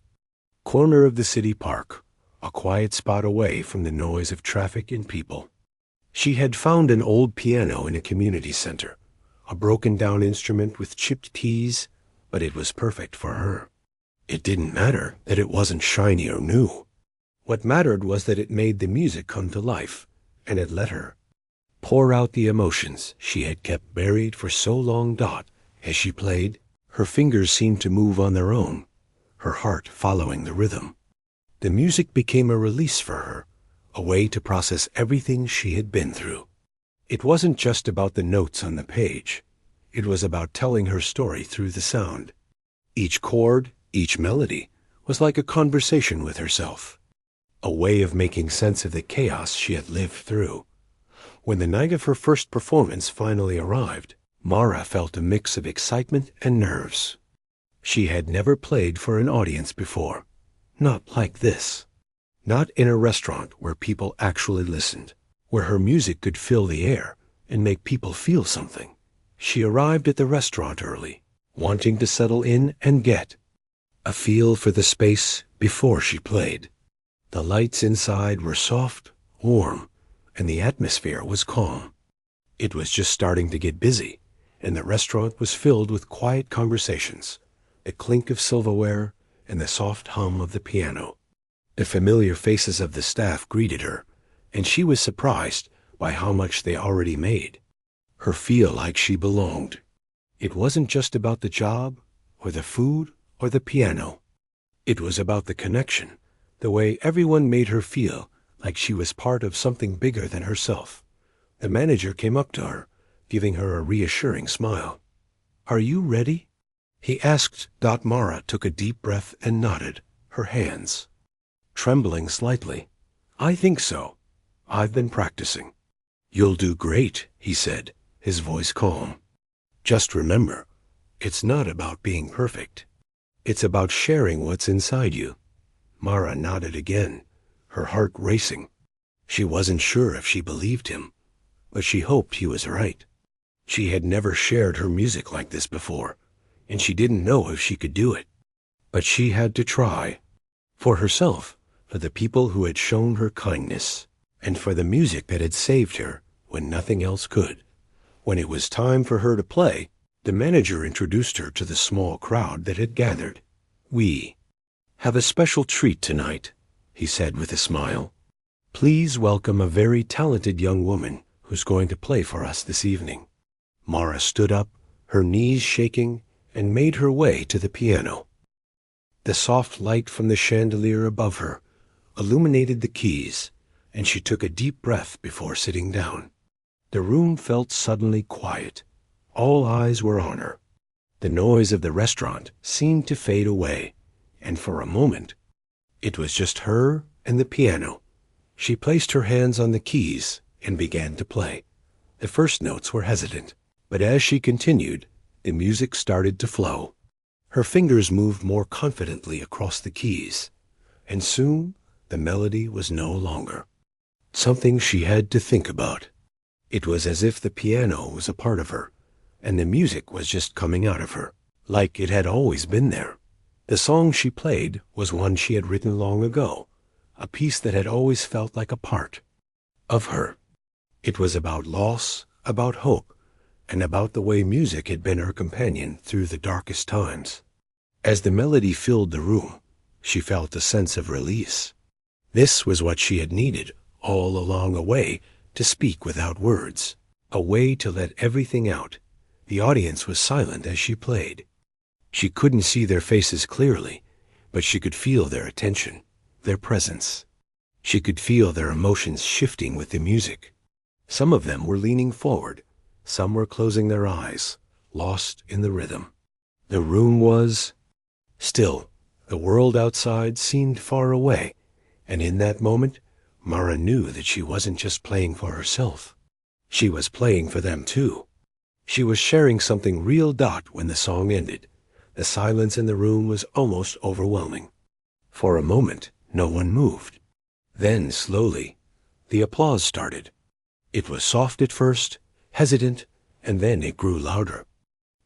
corner of the city park, a quiet spot away from the noise of traffic and people. She had found an old piano in a community center, a broken-down instrument with chipped keys, but it was perfect for her. It didn't matter that it wasn't shiny or new. What mattered was that it made the music come to life, and it let her pour out the emotions she had kept buried for so long. As she played, her fingers seemed to move on their own, her heart following the rhythm. The music became a release for her, a way to process everything she had been through. It wasn't just about the notes on the page. It was about telling her story through the sound. Each chord, each melody, was like a conversation with herself, a way of making sense of the chaos she had lived through. When the night of her first performance finally arrived, Mara felt a mix of excitement and nerves. She had never played for an audience before, not like this. Not in a restaurant where people actually listened, where her music could fill the air and make people feel something. She arrived at the restaurant early, wanting to settle in and get a feel for the space before she played. The lights inside were soft, warm, and the atmosphere was calm. It was just starting to get busy, and the restaurant was filled with quiet conversations, the clink of silverware, and the soft hum of the piano. The familiar faces of the staff greeted her, and she was surprised by how much they already made her feel like she belonged. It wasn't just about the job, or the food, or the piano. It was about the connection, the way everyone made her feel like she was part of something bigger than herself. The manager came up to her, giving her a reassuring smile. "Are you ready?" he asked. Mara took a deep breath and nodded, her hands trembling slightly. "I think so. I've been practicing." "You'll do great," he said, his voice calm. "Just remember, it's not about being perfect. It's about sharing what's inside you." Mara nodded again, her heart racing. She wasn't sure if she believed him, but she hoped he was right. She had never shared her music like this before, and she didn't know if she could do it. But she had to try. For herself, for the people who had shown her kindness, and for the music that had saved her when nothing else could. When it was time for her to play, the manager introduced her to the small crowd that had gathered. "We have a special treat tonight," he said with a smile. "Please welcome a very talented young woman who's going to play for us this evening." Mara stood up, her knees shaking, and made her way to the piano. The soft light from the chandelier above her illuminated the keys, and she took a deep breath before sitting down. The room felt suddenly quiet. All eyes were on her. The noise of the restaurant seemed to fade away, and for a moment, it was just her and the piano. She placed her hands on the keys and began to play. The first notes were hesitant, but as she continued, the music started to flow. Her fingers moved more confidently across the keys, and soon the melody was no longer something she had to think about. It was as if the piano was a part of her, and the music was just coming out of her, like it had always been there. The song she played was one she had written long ago, a piece that had always felt like a part of her. It was about loss, about hope, and about the way music had been her companion through the darkest times. As the melody filled the room, she felt a sense of release. This was what she had needed all along, a way to speak without words, a way to let everything out. The audience was silent as she played. She couldn't see their faces clearly, but she could feel their attention, their presence. She could feel their emotions shifting with the music. Some of them were leaning forward, some were closing their eyes, lost in the rhythm. The room was still. The world outside seemed far away, and in that moment, Mara knew that she wasn't just playing for herself. She was playing for them too. She was sharing something real. When the song ended, the silence in the room was almost overwhelming. For a moment, no one moved. Then, slowly, the applause started. It was soft at first, hesitant, and then it grew louder.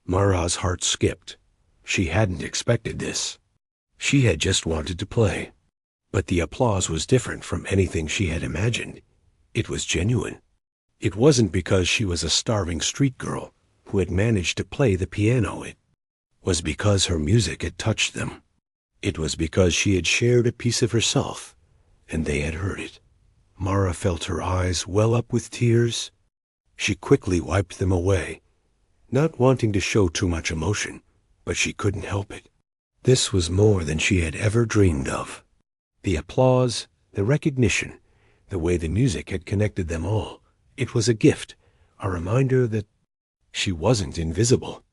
Mara's heart skipped. She hadn't expected this. She had just wanted to play. But the applause was different from anything she had imagined. It was genuine. It wasn't because she was a starving street girl who had managed to play the piano. It was because her music had touched them. It was because she had shared a piece of herself, and they had heard it. Mara felt her eyes well up with tears. She quickly wiped them away, not wanting to show too much emotion, but she couldn't help it. This was more than she had ever dreamed of. The applause, the recognition, the way the music had connected them all. It was a gift, a reminder that she wasn't invisible.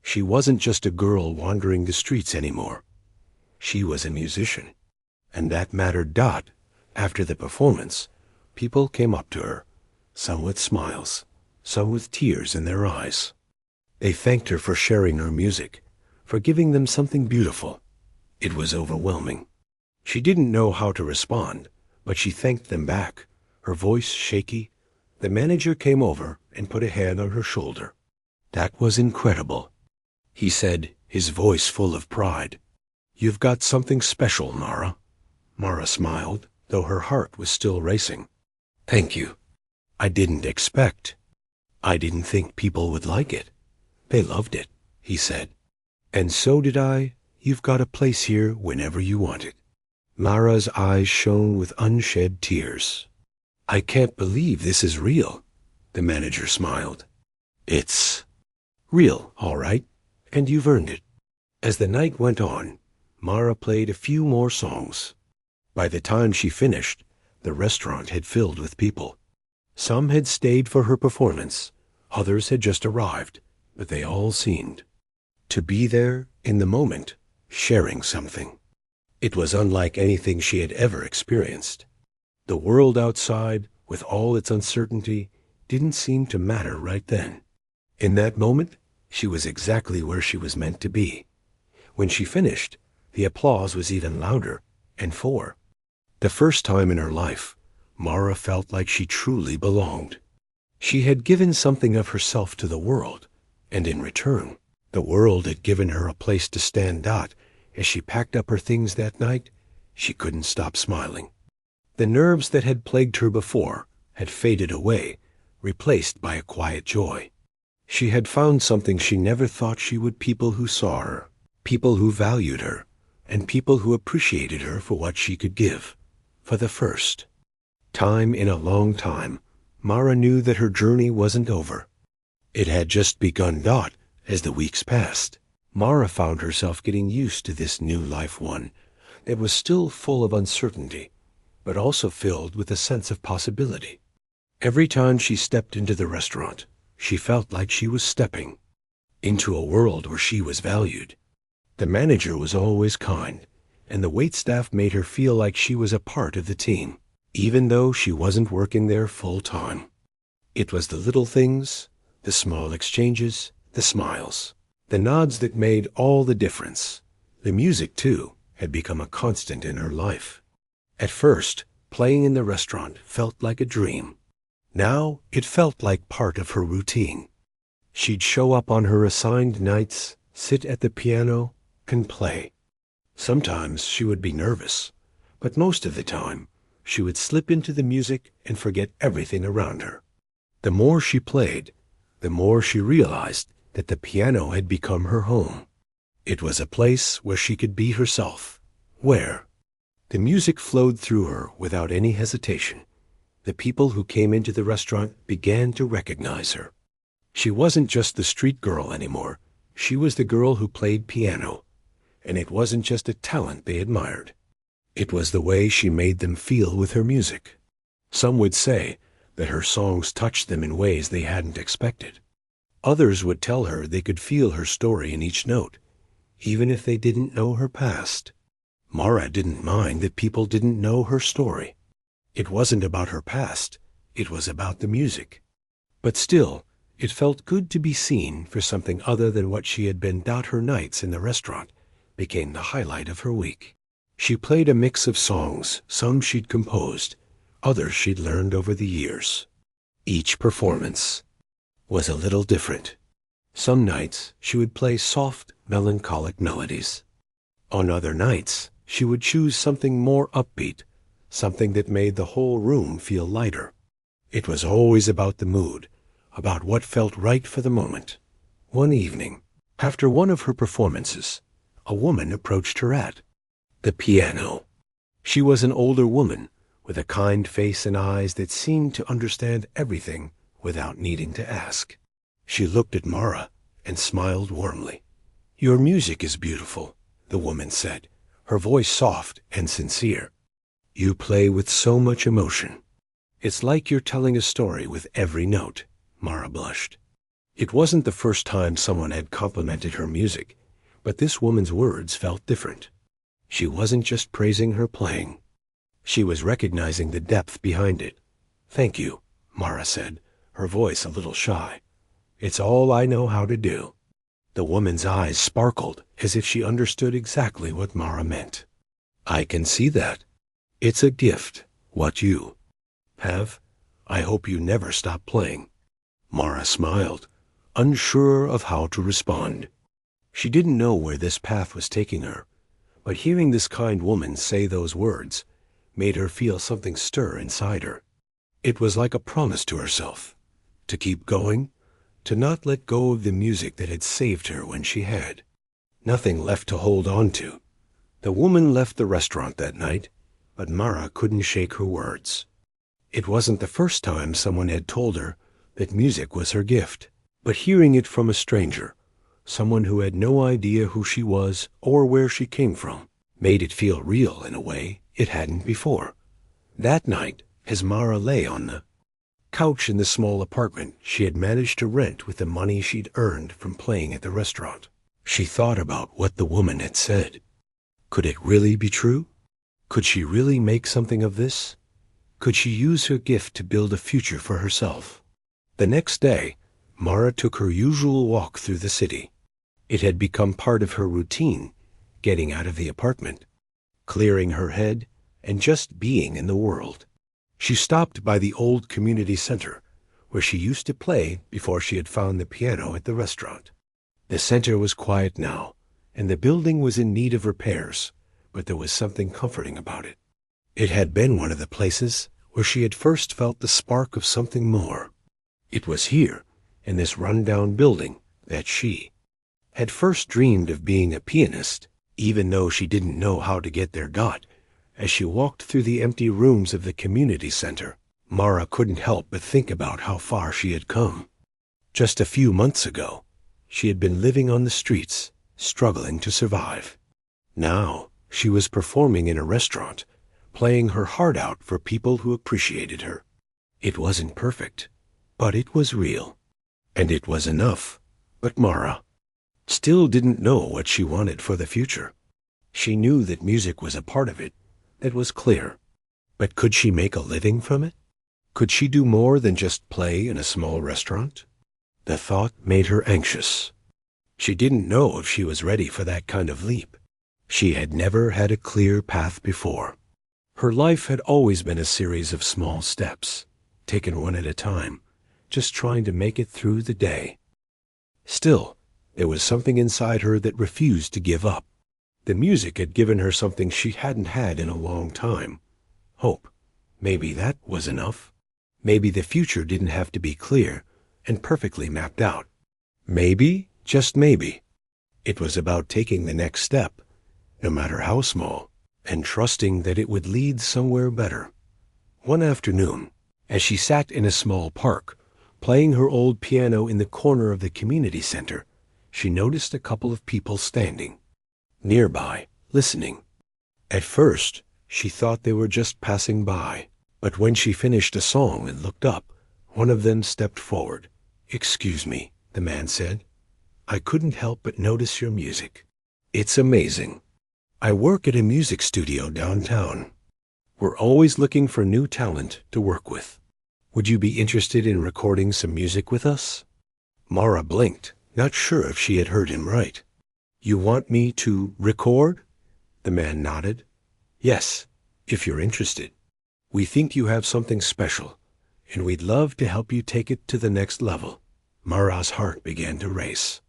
She wasn't just a girl wandering the streets anymore. She was a musician, and that mattered. After the performance, people came up to her, some with smiles, some with tears in their eyes. They thanked her for sharing her music, for giving them something beautiful. It was overwhelming. She didn't know how to respond, but she thanked them back, her voice shaky. The manager came over and put a hand on her shoulder. "That was incredible," he said, his voice full of pride. "You've got something special, Mara." Mara smiled, though her heart was still racing. "Thank you. I didn't think people would like it. They loved it," he said. "And so did I. You've got a place here whenever you want it." Mara's eyes shone with unshed tears. "I can't believe this is real," the manager smiled. "It's real, all right, and you've earned it." As the night went on, Mara played a few more songs. By the time she finished, the restaurant had filled with people. Some had stayed for her performance, others had just arrived, but they all seemed to be there in the moment, sharing something. It was unlike anything she had ever experienced. The world outside, with all its uncertainty, didn't seem to matter right then. In that moment, she was exactly where she was meant to be. When she finished, the applause was even louder, and for the first time in her life, Mara felt like she truly belonged. She had given something of herself to the world, and in return, the world had given her a place to stand. As she packed up her things that night, she couldn't stop smiling. The nerves that had plagued her before had faded away, replaced by a quiet joy. She had found something she never thought she would: people who saw her, people who valued her, and people who appreciated her for what she could give. For the first time in a long time, Mara knew that her journey wasn't over. It had just begun. As the weeks passed, Mara found herself getting used to this new life, one that was still full of uncertainty, but also filled with a sense of possibility. Every time she stepped into the restaurant, she felt like she was stepping into a world where she was valued. The manager was always kind, and the waitstaff made her feel like she was a part of the team, even though she wasn't working there full time. It was the little things, the small exchanges, the smiles, the nods that made all the difference. The music, too, had become a constant in her life. At first, playing in the restaurant felt like a dream. Now it felt like part of her routine. She'd show up on her assigned nights, sit at the piano, and play. Sometimes she would be nervous, but most of the time she would slip into the music and forget everything around her. The more she played, the more she realized that the piano had become her home. It was a place where she could be herself, where the music flowed through her without any hesitation. The people who came into the restaurant began to recognize her. She wasn't just the street girl anymore. She was the girl who played piano. And it wasn't just a talent they admired. It was the way she made them feel with her music. Some would say that her songs touched them in ways they hadn't expected. Others would tell her they could feel her story in each note, even if they didn't know her past. Mara didn't mind that people didn't know her story. It wasn't about her past, it was about the music. But still, it felt good to be seen for something other than what she had been. Her nights in the restaurant became the highlight of her week. She played a mix of songs, some she'd composed, others she'd learned over the years. Each performance was a little different. Some nights she would play soft, melancholic melodies. On other nights, she would choose something more upbeat, something that made the whole room feel lighter. It was always about the mood, about what felt right for the moment. One evening, after one of her performances, a woman approached her. The piano. She was an older woman with a kind face and eyes that seemed to understand everything without needing to ask. She looked at Mara and smiled warmly. "Your music is beautiful," the woman said, her voice soft and sincere. "You play with so much emotion. It's like you're telling a story with every note." Mara blushed. It wasn't the first time someone had complimented her music, but this woman's words felt different. She wasn't just praising her playing. She was recognizing the depth behind it. "Thank you," Mara said, her voice a little shy. "It's all I know how to do." The woman's eyes sparkled as if she understood exactly what Mara meant. "I can see that. It's a gift, what you have. I hope you never stop playing." Mara smiled, unsure of how to respond. She didn't know where this path was taking her, but hearing this kind woman say those words made her feel something stir inside her. It was like a promise to herself, to keep going, to not let go of the music that had saved her when she had. Nothing left to hold on to. The woman left the restaurant that night, but Mara couldn't shake her words. It wasn't the first time someone had told her that music was her gift, but hearing it from a stranger, someone who had no idea who she was or where she came from, made it feel real in a way it hadn't before. That night, as Mara lay on the couch in the small apartment she had managed to rent with the money she'd earned from playing at the restaurant, she thought about what the woman had said. Could it really be true? Could she really make something of this? Could she use her gift to build a future for herself? The next day, Mara took her usual walk through the city. It had become part of her routine, getting out of the apartment, clearing her head, and just being in the world. She stopped by the old community center, where she used to play before she had found the piano at the restaurant. The center was quiet now, and the building was in need of repairs, but there was something comforting about it. It had been one of the places where she had first felt the spark of something more. It was here, in this run-down building, that she had first dreamed of being a pianist, even though she didn't know how to get there. As she walked through the empty rooms of the community center, Mara couldn't help but think about how far she had come. Just a few months ago, she had been living on the streets, struggling to survive. Now, she was performing in a restaurant, playing her heart out for people who appreciated her. It wasn't perfect, but it was real. And it was enough. But Mara still didn't know what she wanted for the future. She knew that music was a part of it. That was clear. But could she make a living from it? Could she do more than just play in a small restaurant? The thought made her anxious. She didn't know if she was ready for that kind of leap. She had never had a clear path before. Her life had always been a series of small steps, taken one at a time, just trying to make it through the day. Still, there was something inside her that refused to give up. The music had given her something she hadn't had in a long time. Hope. Maybe that was enough. Maybe the future didn't have to be clear and perfectly mapped out. Maybe, just maybe, it was about taking the next step, no matter how small, and trusting that it would lead somewhere better. One afternoon, as she sat in a small park, playing her old piano in the corner of the community center, she noticed a couple of people standing nearby, listening. At first, she thought they were just passing by, but when she finished a song and looked up, one of them stepped forward. "Excuse me," the man said. "I couldn't help but notice your music. It's amazing. I work at a music studio downtown. We're always looking for new talent to work with. Would you be interested in recording some music with us?" Mara blinked, not sure if she had heard him right. "You want me to record?" The man nodded. "Yes, if you're interested. We think you have something special, and we'd love to help you take it to the next level." Mara's heart began to race.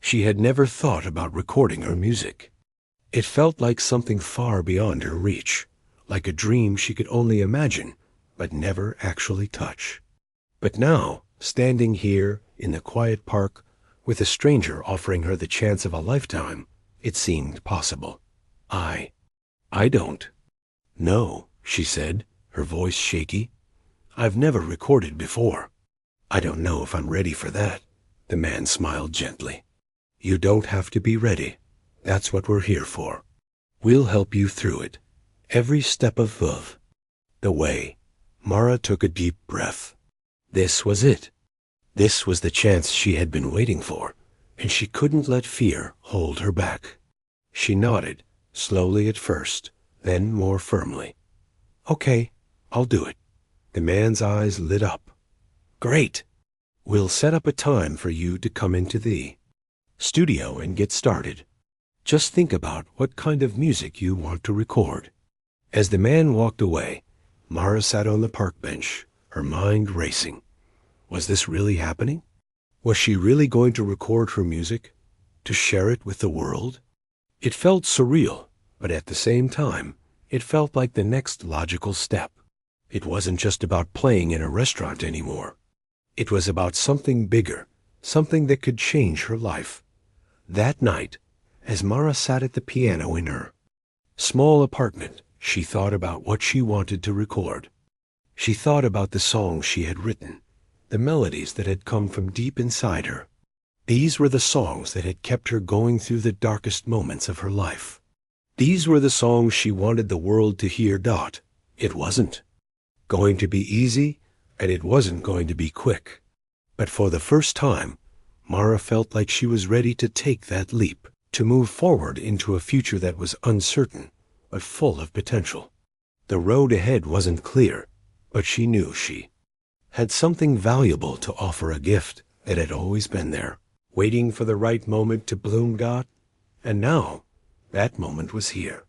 She had never thought about recording her music. It felt like something far beyond her reach, like a dream she could only imagine, but never actually touch. But now, standing here in the quiet park, with a stranger offering her the chance of a lifetime, it seemed possible. I don't. No, she said, her voice shaky. I've never recorded before. I don't know if I'm ready for that. The man smiled gently. You don't have to be ready. That's what we're here for. We'll help you through it. Every step of the way. Mara took a deep breath. This was it. This was the chance she had been waiting for, and she couldn't let fear hold her back. She nodded, slowly at first, then more firmly. Okay, I'll do it. The man's eyes lit up. Great. We'll set up a time for you to come into the studio and get started. Just think about what kind of music you want to record. As the man walked away, Mara sat on the park bench, her mind racing. Was this really happening? Was she really going to record her music? To share it with the world? It felt surreal, but at the same time, it felt like the next logical step. It wasn't just about playing in a restaurant anymore. It was about something bigger, something that could change her life. That night, as Mara sat at the piano in her small apartment, she thought about what she wanted to record. She thought about the songs she had written, the melodies that had come from deep inside her. These were the songs that had kept her going through the darkest moments of her life. These were the songs she wanted the world to hear. It wasn't going to be easy, and it wasn't going to be quick. But for the first time, Mara felt like she was ready to take that leap, to move forward into a future that was uncertain, but full of potential. The road ahead wasn't clear, but she knew she had something valuable to offer, a gift that had always been there, waiting for the right moment to bloom. And now, that moment was here.